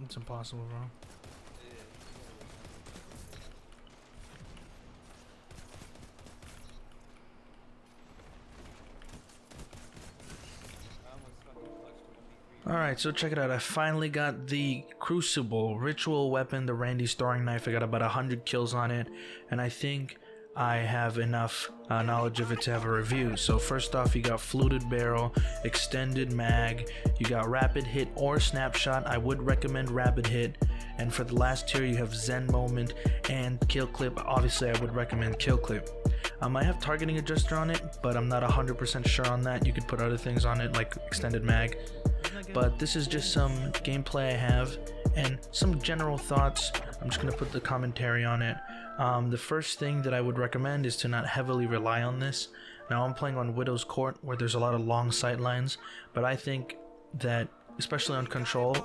It's impossible, bro. Alright, so check it out. I finally got the Crucible Ritual Weapon, the Randy's Throwing Knife. I got about 100 kills on it, and I think I have enough knowledge of it to have a review. So first off, you got Fluted Barrel, Extended Mag, you got Rapid Hit or Snapshot. I would recommend Rapid Hit. And for the last tier, you have Zen Moment and Kill Clip. Obviously, I would recommend Kill Clip. I have targeting adjuster on it, but I'm not 100% sure on that. You could put other things on it, like Extended Mag. But this is just some gameplay I have and some general thoughts. I'm just going to put the commentary on it. The first thing that I would recommend is to not heavily rely on this. Now I'm playing on Widow's Court where there's a lot of long sight lines, but I think that, especially on Control,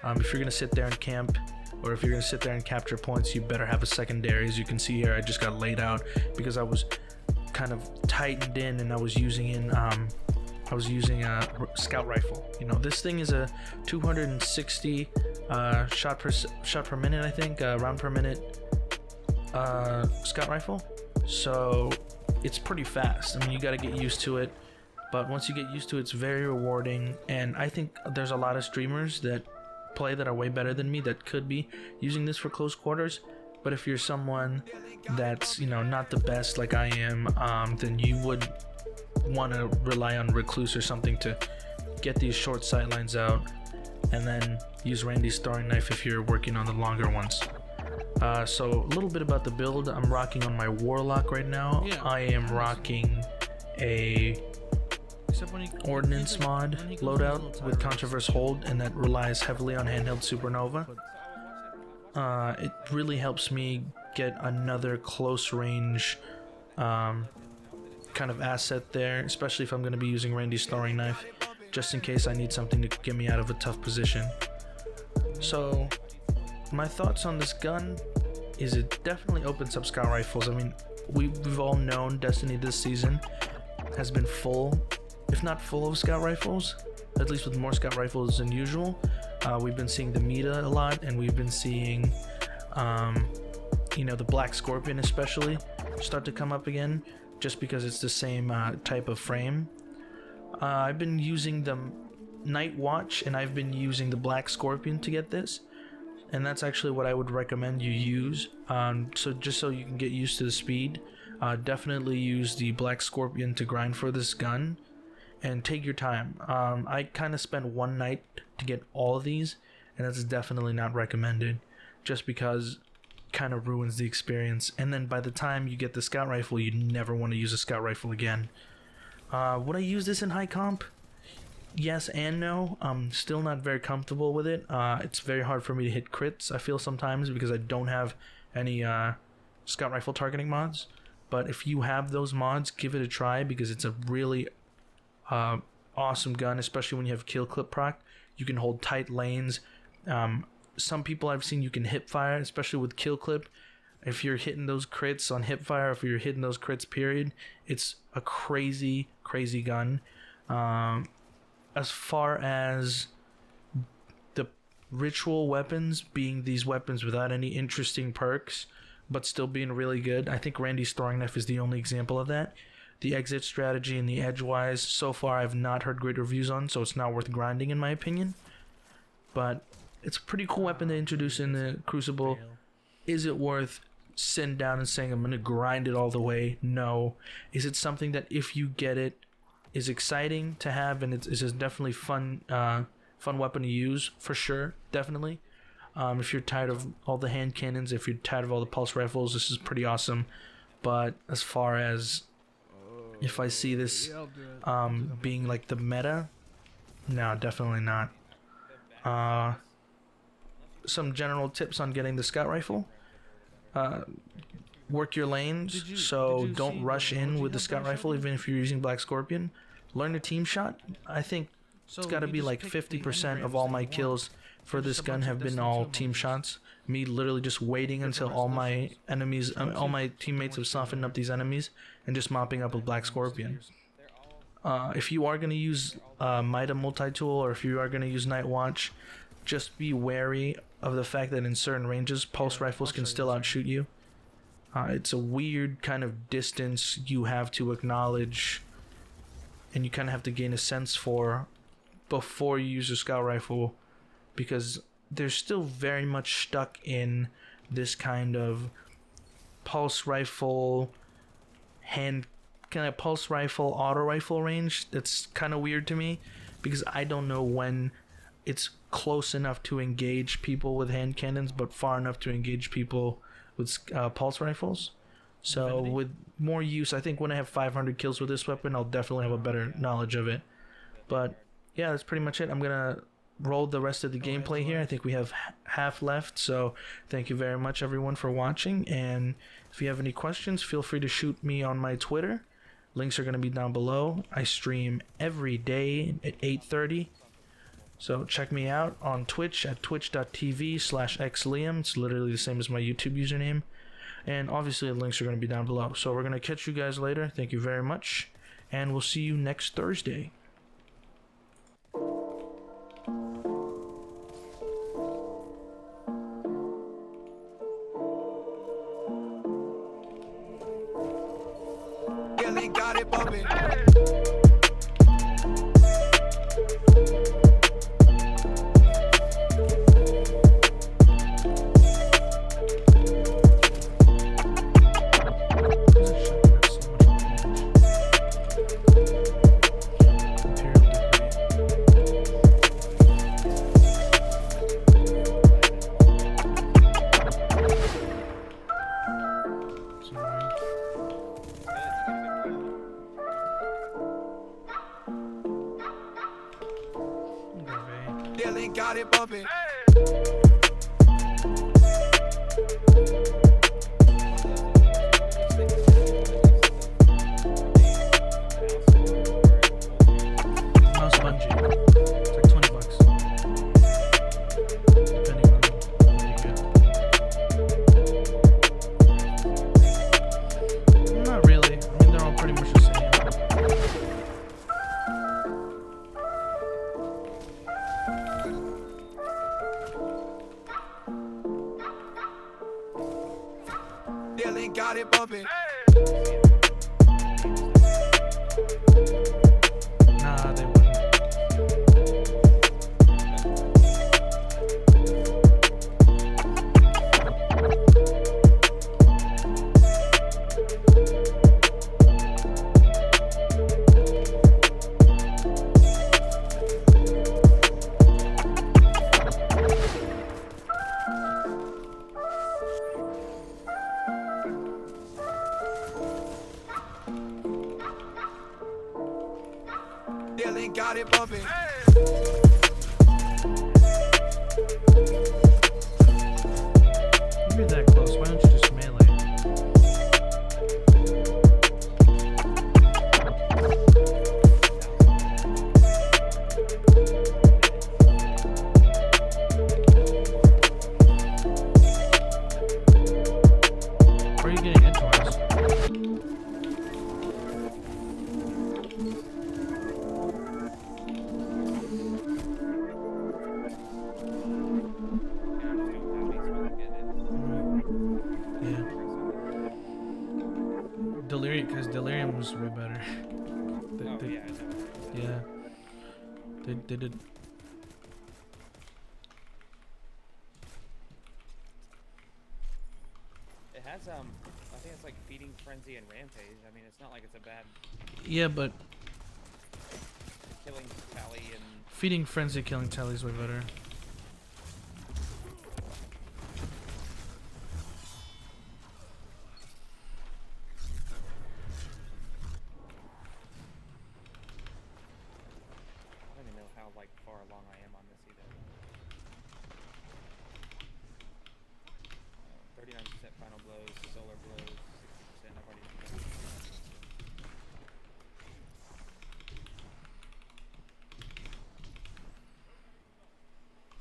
if you're going to sit there and camp, or if you're going to sit there and capture points, you better have a secondary. As you can see here, I just got laid out because I was kind of tightened in and I was using a scout rifle. You know, this thing is a 260 shot per minute, I think, round per minute scout rifle. So it's pretty fast. I mean, you got to get used to it, but once you get used to it, it's very rewarding. And I think there's a lot of streamers that play that are way better than me that could be using this for close quarters. But if you're someone that's, you know, not the best like I am, then you would want to rely on Recluse or something to get these short sight lines out, and then use Randy's Throwing Knife if you're working on the longer ones. So a little bit about the build. I'm rocking on my Warlock right now. I am rocking a Ordnance mod loadout with Controverse Hold, and that relies heavily on handheld Supernova. It really helps me get another close range kind of asset there, especially if I'm going to be using Randy's Throwing Knife, just in case I need something to get me out of a tough position. So my thoughts on this gun is it definitely opens up scout rifles. I mean, we've all known Destiny this season has been full, if not full of scout rifles, at least with more scout rifles than usual. We've been seeing the Meta a lot, and we've been seeing you know, the Black Scorpion especially start to come up again, just because it's the same type of frame. I've been using the Night Watch, and I've been using the Black Scorpion to get this, and that's actually what I would recommend you use. So just so you can get used to the speed, definitely use the Black Scorpion to grind for this gun, and take your time. I kind of spent one night to get all of these, and that's definitely not recommended, just because kind of ruins the experience. And then by the time you get the scout rifle, you never want to use a scout rifle again. Would I use this in high comp? Yes and no. I'm still not very comfortable with it. It's very hard for me to hit crits, I feel, sometimes, because I don't have any scout rifle targeting mods. But if you have those mods, give it a try, because it's a really awesome gun, especially when you have kill clip proc. You can hold tight lanes. Some people I've seen, you can hip fire, especially with kill clip. If you're hitting those crits on hip fire, if you're hitting those crits period, it's a crazy gun. As far as the ritual weapons being these weapons without any interesting perks but still being really good, I think Randy's Throwing Knife is the only example of that. The exit strategy and the edgewise, so far I've not heard great reviews on, so it's not worth grinding in my opinion. But it's a pretty cool weapon to introduce in the Crucible. Is it worth sitting down and saying I'm going to grind it all the way? No. Is it something that if you get it is exciting to have, and it's definitely fun weapon to use? For sure, definitely. If you're tired of all the hand cannons, if you're tired of all the pulse rifles, this is pretty awesome. But as far as if I see this being like the meta, no, definitely not. Some general tips on getting the scout rifle. Work your lanes, so don't rush in with the scout rifle, even if you're using Black Scorpion. Learn the team shot. I think it's got to be like 50% of all my kills for this gun have been all team shots. Me literally just waiting until all my enemies, all my teammates have softened up these enemies, and just mopping up with Black Scorpion. If you are going to use Mida multi-tool, or if you are going to use Night Watch, just be wary of the fact that in certain ranges, pulse rifles can still outshoot you. It's a weird kind of distance you have to acknowledge, and you kind of have to gain a sense for before you use a scout rifle, because they're still very much stuck in this kind of pulse rifle auto rifle range. That's kind of weird to me, because I don't know when it's close enough to engage people with hand cannons but far enough to engage people with pulse rifles. So with more use, I think when I have 500 kills with this weapon, I'll definitely have a better knowledge of it. But yeah, that's pretty much it. I'm gonna roll the rest of the gameplay here. I think we have half left, so thank you very much everyone for watching, and if you have any questions, feel free to shoot me on my Twitter. Links are going to be down below. I stream every day at 8:30, so check me out on Twitch at twitch.tv/xliam. It's literally the same as my YouTube username, and obviously the links are going to be down below. So we're going to catch you guys later. Thank you very much, and we'll see you next Thursday. Got it bumping. Got it bumping. Mouse bungee. It's like $20. Depending on what you get. Not really. I mean, they're all pretty much the same. Got it bumping. Nah, they wouldn't. Got it bumping. You're that close. Why don't you just melee? Where are you getting hit twice? Because Delirium was way better. They did. It has I think it's like Feeding Frenzy and Rampage. I mean, it's not like it's a bad. Yeah, but Killing Tally and Feeding Frenzy, Killing Tally is way better. like far along I am on this either. 39% final blows, solar blows, 60%. I've already done that.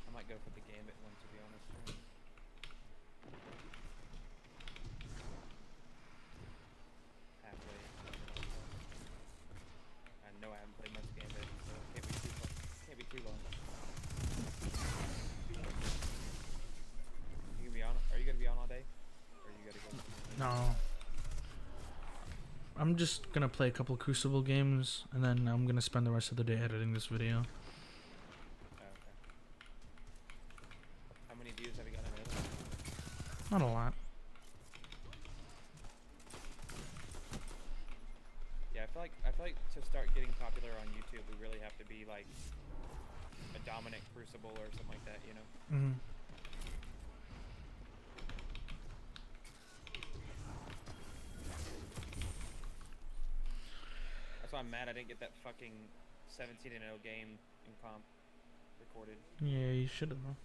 I might go for the Gambit one, to be honest. Halfway. I know I haven't played much Gambit, so it can't be too long. No. I'm just gonna play a couple Crucible games, and then I'm gonna spend the rest of the day editing this video. Oh, okay. How many views have you gotten in this? Not a lot. Yeah, I feel like to start getting popular on YouTube, we really have to be like a dominant Crucible or something like that, you know? Mm-hmm. That's why I'm mad I didn't get that fucking 17-0 game in comp recorded. Yeah, you should have though.